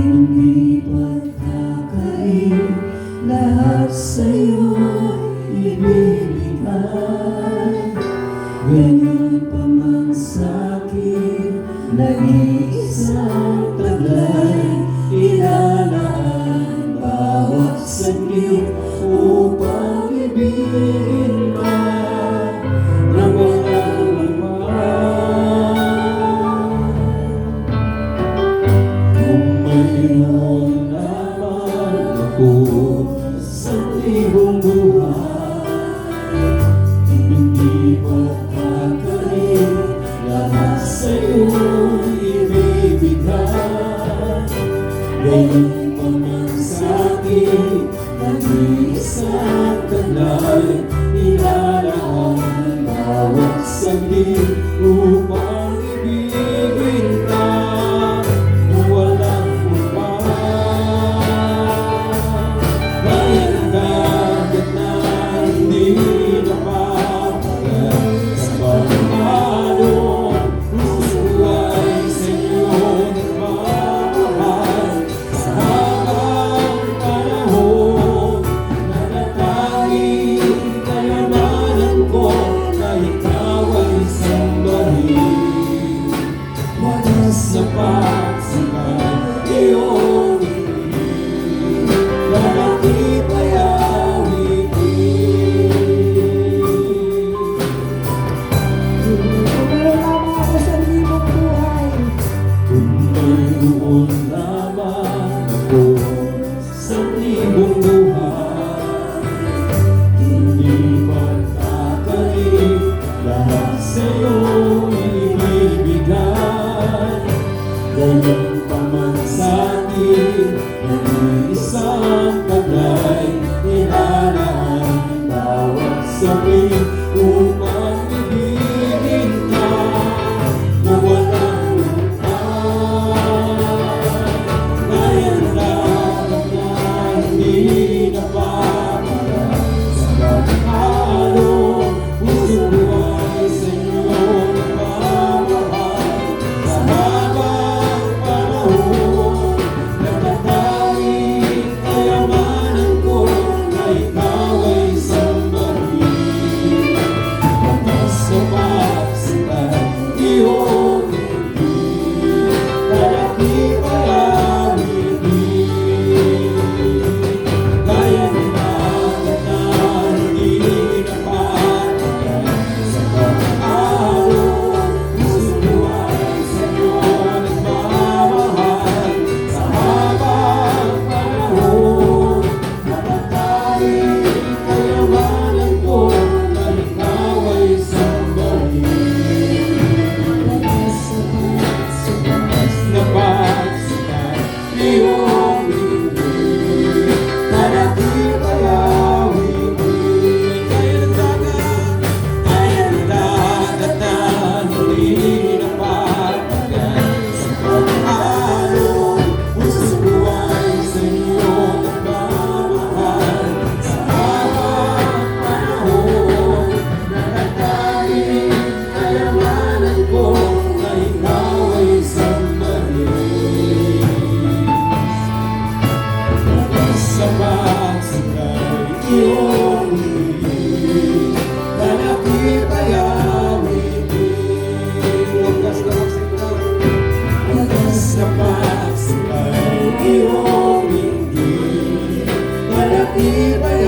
Hindi pagkakain, lahat sa'yo'y ibibigay. Ganyan pa man sa'kin, nag-iisang taglay, ilalaan bawat saglit upang ibigin ka ng walang laman. Kung mayroon naman ako sa libong buhay, hindi pagkakain, lahat sa'yo'y ibibigay. Ganyan pa man sa'kin, nag-iisang taglay, ilalaan bawat saglit upang ibigin ka ng walang hanggan. Gaya ng dagat na hindi napapagal sa pagmamahal, puso ay sa'yo nagmamahal. Sa habang panahon, natatanging kayamanan ko na ikaw ay sambahin. Wagas sa pagsibay, iyong ibig, lalaki pa'y awitin. Kung mayroon lamang ako sa libong buhay, hindi magkakalit, lahat sa'yo'y ibibigay. Ganyan pa man sa'kin, nag-iisang taglay, ilalaan bawat saglit upang ibigin ka na walang hanggan. Gaya ng dagat na hindi napapagal sa pag-alon, puso ko ay sa'yo nagmamahal. Sa habang panahon, natatanging kayamanan ko na ikaw ay sambahin. Wagas sa pagsibay, iyong ibig, lalaki pa'y awitin. Gaya ng dagat na hindi napapagal sa pag-alon, puso ko ay sa'yo nagmamahal. Sa habang panahon, natatanging kayamanan ko na ikaw ay sambahin. Na pagsibay, iyong ibig, lalaki pa'y awitin. Gaya ng dagat na hindi napapagal sa pag-alon, puso ko ay sa'yo nagmamahal. Sa habang panahon, natatanging kayamanan ko na ikaw ay sambahin. Wagas sa pagsibay, iyong ibig, lalaki pa'y awitin. Wagas na pagsibay, wagas sa pagsibay, iyong ibig, lalaki pa'y